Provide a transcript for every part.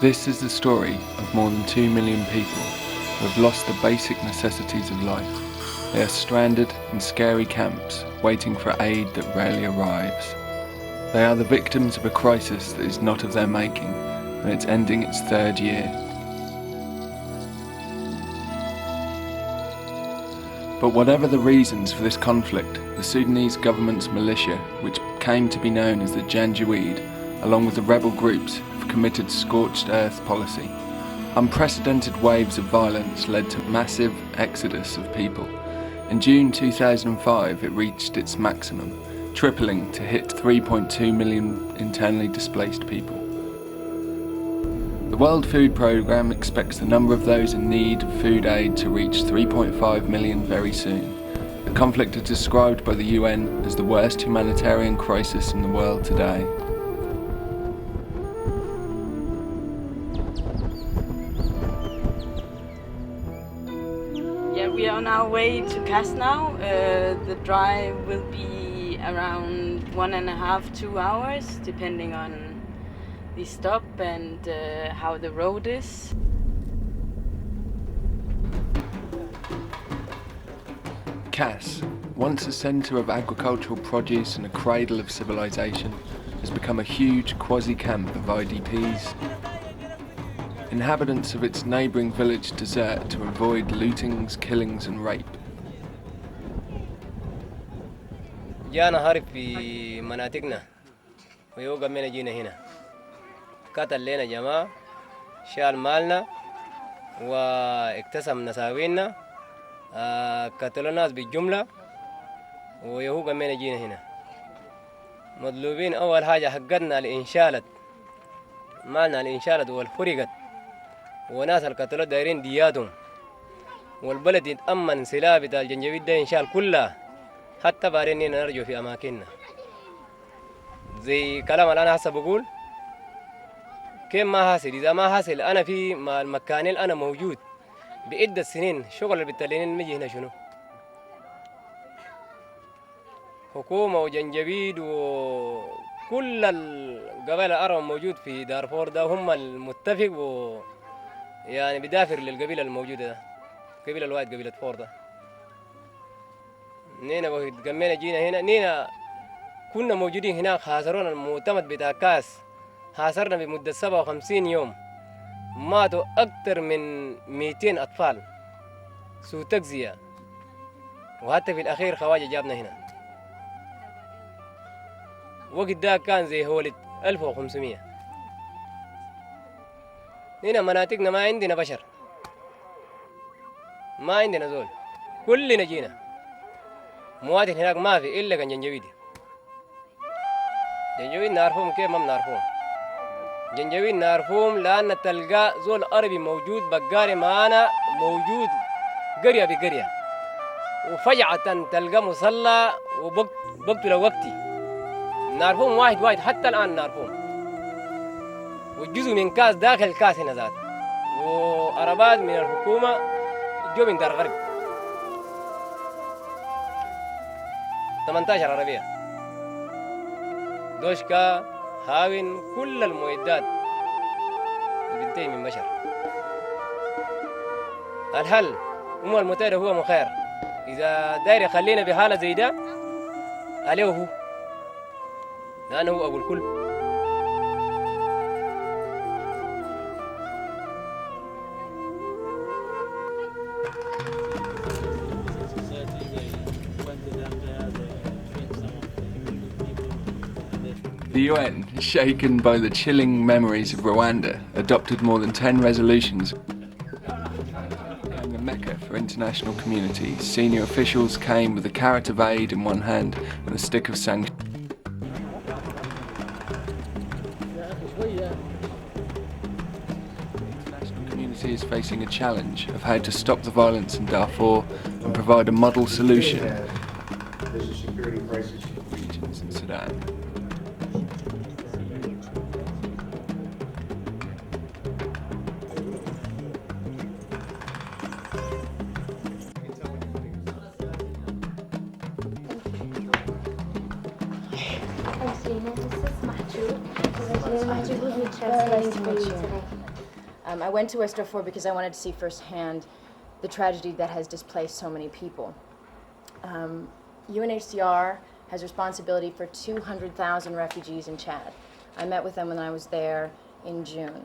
This is the story of more than 2 million people who have lost the basic necessities of life. They are stranded in scary camps, waiting for aid that rarely arrives. They are the victims of a crisis that is not of their making, and it's ending its third year. But whatever the reasons for this conflict, the Sudanese government's militia, which came to be known as the Janjaweed, along with the rebel groups, have committed scorched earth policy. Unprecedented waves of violence led to massive exodus of people. In June 2005, it reached its maximum, tripling to hit 3.2 million internally displaced people. The World Food Programme expects the number of those in need of food aid to reach 3.5 million very soon. The conflict is described by the UN as the worst humanitarian crisis in the world today. We are on our way to Kasnau. The drive will be around 1.5 to 2 hours, depending on the stop and how the road is. Kas, once a centre of agricultural produce and a cradle of civilization, has become a huge quasi-camp of IDPs. Inhabitants of its neighbouring village desert to avoid lootings, killings and rape. جانا هارب في مناطقنا ويوقع من جينا هنا قتل لنا جماعة شال مالنا واكتسم نساوينا قتلوا الناس بالجملة ويوقع من جينا هنا مطلوبين أول حاجة حقتنا الإنشالت مالنا الإنشالت والفرقت وناس القتلوا دايرين دياتهم والبلد يتأمن سلاح بتاع الجنجبيل ده إنشال كلها حتى باريني نرجو في أماكننا زي كلام اللي أنا هسه بقول كيف ما حاصل إذا ما حاصل أنا في المكان اللي أنا موجود بعدة سنين شغل اللي بالتالين المجي هنا شنو حكومة وجنجبيل وكل القبائل العرب موجود في دارفور ده هم المتفق يعني بدافر للقبيلة الموجودة ده قبيلة الواحد قبيلة فور ده نينا وقت قمينا جينا هنا نينا كنا موجودين هناك حاصرونا المؤتمر بتاع كاس حاصرنا بمدة 57 يوم ماتوا أكثر من 200 أطفال سوء تغذية وحتى في الأخير خواجة جابنا هنا وقت ده كان زي هولد 1500 هنا مناطقنا ما عندنا بشر ما عندنا زول كلنا جينا مواطن هناك ما في إلا كان جنجبيل جنجبيل نعرفهم كيف ما بنعرفهم جنجبيل نعرفهم لأن تلقى زول عربي موجود بقاري معانا موجود قرية بقرية وفجعة تلقى مصلى وبقتل وقتي نعرفهم واحد واحد حتى الآن نعرفهم والجزء من كاس داخل كاس هنا ذات وعربات من الحكومة جو من دار غرب 18 عربية دوشكا هاوين كل المعدات بنتهي من بشر الحل المتحدة هو مخير إذا داير يخلينا بحالة زي ده عليه هو لأنه هو أبو الكل The UN, shaken by the chilling memories of Rwanda, adopted more than 10 resolutions. Becoming a mecca for international communities, senior officials came with a carrot of aid in one hand and a stick of sanctions. The international community is facing a challenge of how to stop the violence in Darfur and provide a model solution. There's a security crisis Regions in Sudan. This is Mahjoub. Mahjoub will be translating for you today. I went to West Darfur because I wanted to see firsthand the tragedy that has displaced so many people. UNHCR has responsibility for 200,000 refugees in Chad. I met with them when I was there in June.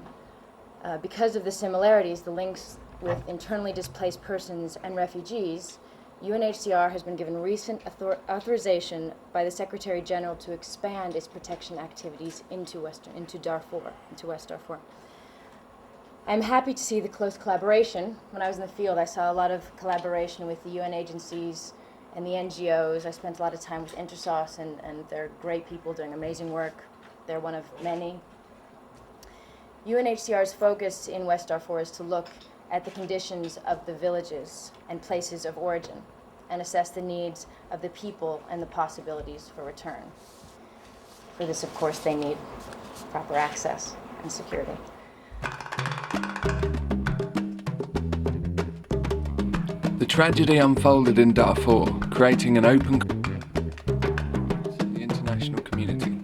Because of the similarities, the links with internally displaced persons and refugees, UNHCR has been given recent authorization by the Secretary General to expand its protection activities into West Darfur. I'm happy to see the close collaboration. When I was in the field, I saw a lot of collaboration with the UN agencies and the NGOs. I spent a lot of time with Intersos, and they're great people doing amazing work. They're one of many. UNHCR's focus in West Darfur is to look at the conditions of the villages and places of origin and assess the needs of the people and the possibilities for return. For this, of course, they need proper access and security. The tragedy unfolded in Darfur, creating an open to the international community.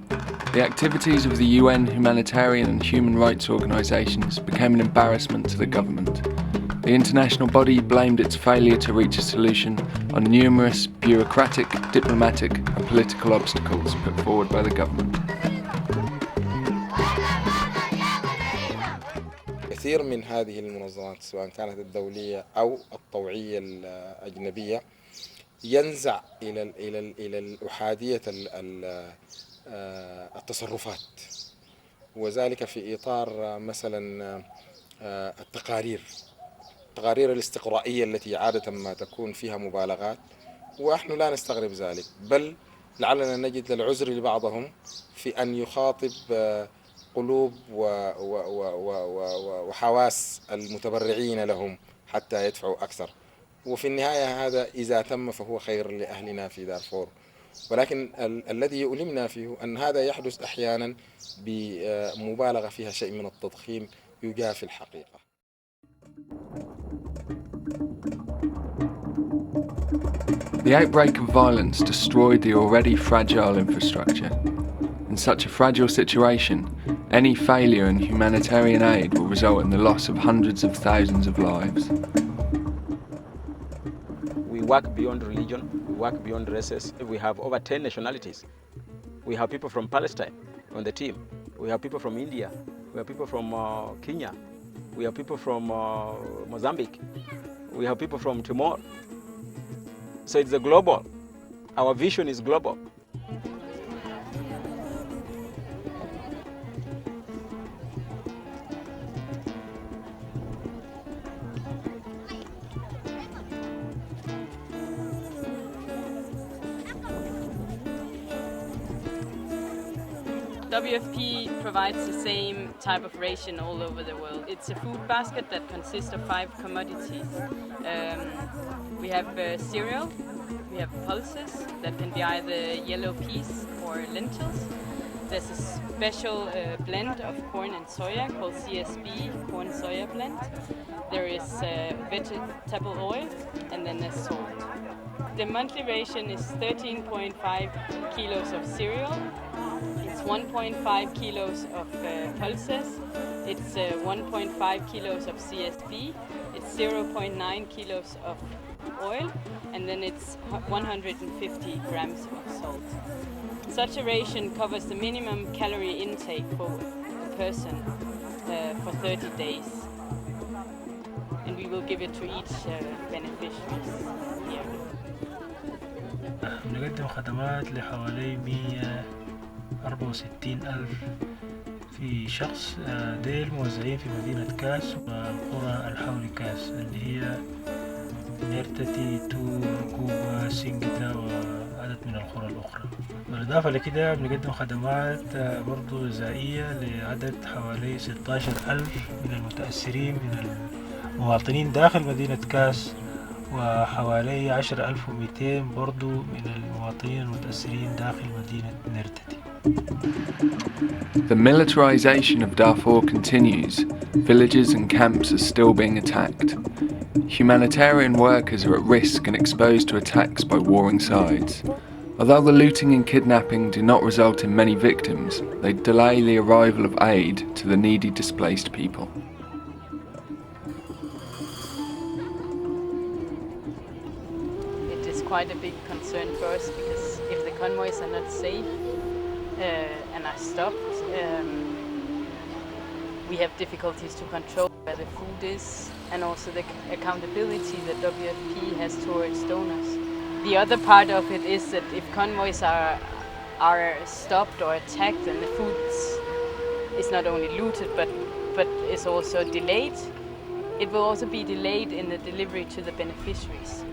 The activities of the UN humanitarian and human rights organisations became an embarrassment to the government. The international body blamed its failure to reach a solution on numerous bureaucratic, diplomatic and political obstacles put forward by the government. كثير من هذه المنظمات سواء كانت الدولية أو الطوعية الأجنبية ينزع إلى الأحادية التصرفات، وذلك في إطار مثلا التقارير الاستقرائية التي عادة ما تكون فيها مبالغات، ونحن لا نستغرب ذلك، بل لعلنا نجد العذر لبعضهم في أن يخاطب قلوب وحواس المتبرعين لهم حتى يدفعوا أكثر. وفي النهاية هذا إذا تم فهو خير لأهلنا في دارفور، ولكن الذي يؤلمنا فيه أن هذا يحدث أحيانا بمبالغة فيها شيء من التضخيم يجافي الحقيقة. The outbreak of violence destroyed the already fragile infrastructure. In such a fragile situation, any failure in humanitarian aid will result in the loss of hundreds of thousands of lives. We work beyond religion, we work beyond races. We have over 10 nationalities. We have people from Palestine on the team. We have people from India. We have people from Kenya. We have people from Mozambique. We have people from Timor. So it's a global. Our vision is global. WFP provides the same type of ration all over the world. It's a food basket that consists of 5 commodities. We have cereal, we have pulses that can be either yellow peas or lentils. There's a special blend of corn and soya called CSB, corn soya blend. There is vegetable oil, and then there's salt. The monthly ration is 13.5 kilos of cereal. It's 1.5 kilos of pulses, it's 1.5 kilos of CSB, it's 0.9 kilos of oil, and then it's 150 grams of salt. Such a ration covers the minimum calorie intake for a person for 30 days. And we will give it to each beneficiaries here. نقدم خدمات لحوالي 164,000 في شخص. ديل موزعين في مدينة كاس والقرى الحول كاس اللي هي نيرتتي، تور، كوبا، سنجتا وعدد من القرى الأخرى. بالإضافة لكده بنقدم خدمات برضو غذائية لعدد حوالي 16,000 من المتأثرين من المواطنين داخل مدينة كاس، وحوالي 10,200 برضو من المواطنين المتأثرين داخل مدينة نيرتتي. The militarization of Darfur continues. Villages and camps are still being attacked. Humanitarian workers are at risk and exposed to attacks by warring sides. Although the looting and kidnapping do not result in many victims, they delay the arrival of aid to the needy displaced people. quite a big concern for us, because if the convoys are not safe and are stopped, we have difficulties to control where the food is, and also the accountability that WFP has towards donors. The other part of it is that if convoys are stopped or attacked, and the food is not only looted but is also delayed, it will also be delayed in the delivery to the beneficiaries.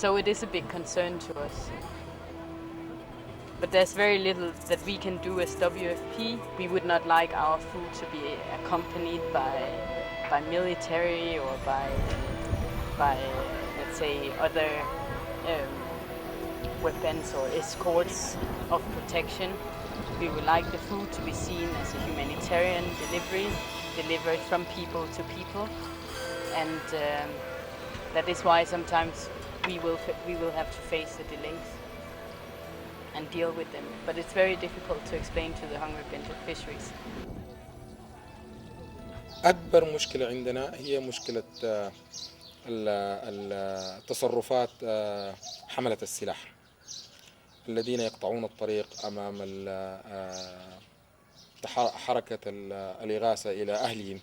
So it is a big concern to us. But there's very little that we can do as WFP. We would not like our food to be accompanied by military or by let's say other weapons or escorts of protection. We would like the food to be seen as a humanitarian delivery, delivered from people to people, and that is why sometimes we will have to face the delays and deal with them. But it's very difficult to explain to the hungry beneficiaries. أكبر مشكلة عندنا هي مشكلة التصرفات حملة السلاح الذين يقطعون الطريق أمام حركة الإغاثة إلى أهلهم،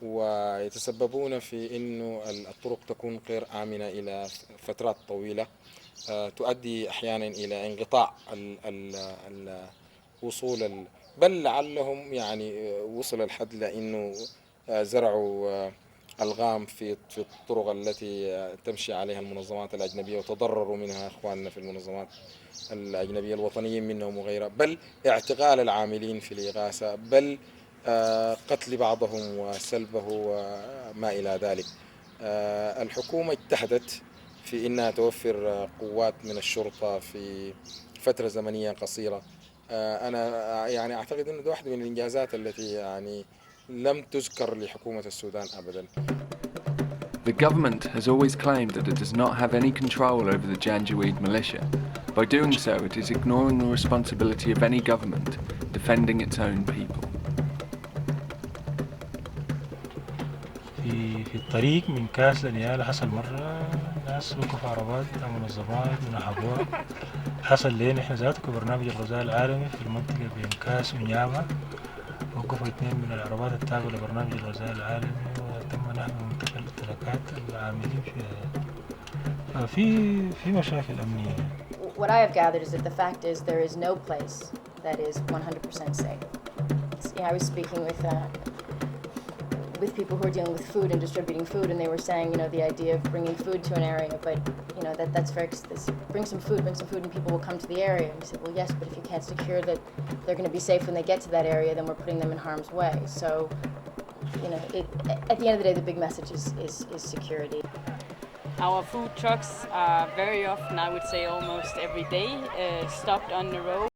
ويتسببون في أنه الطرق تكون غير آمنة إلى فترات طويلة، تؤدي أحيانا إلى انقطاع الوصول، بل لعلهم يعني وصل الحد لأنه زرعوا ألغام في الطرق التي تمشي عليها المنظمات الأجنبية، وتضرروا منها إخواننا في المنظمات الأجنبية الوطنيين منهم وغيرها، بل اعتقال العاملين في الإغاثة، بل قتل بعضهم وسلبه وما إلى ذلك. الحكومة اجتهدت في أنها توفر قوات من الشرطة في فترة زمنية قصيرة. أنا يعني أعتقد أنه ده واحدة من الإنجازات التي يعني لم تذكر لحكومة السودان أبدا. The government has always claimed that it does not have any control over the Janjaweed militia. By doing so, it is ignoring the responsibility of any government defending its own people. في الطريق من كاس لنيال حصل مرة ناس وقفوا عربات بتاع منظمات ونهبوها. حصل لين احنا ذاته كبرنامج الغذاء العالمي في المنطقة بين كاس ونياما، وقفوا 2 من العربات التابعة لبرنامج الغذاء العالمي، وتم نحن ممتلكات العاملين فيها. في مشاكل أمنية. What I have gathered is that the fact is there is no place that is 100% safe. I was speaking with people who are dealing with food and distributing food, and they were saying, the idea of bringing food to an area, but that's very, bring some food, and people will come to the area. And we said, well, yes, but if you can't secure that they're going to be safe when they get to that area, then we're putting them in harm's way. So, at the end of the day, the big message is security. Our food trucks are very often, I would say almost every day, stopped on the road.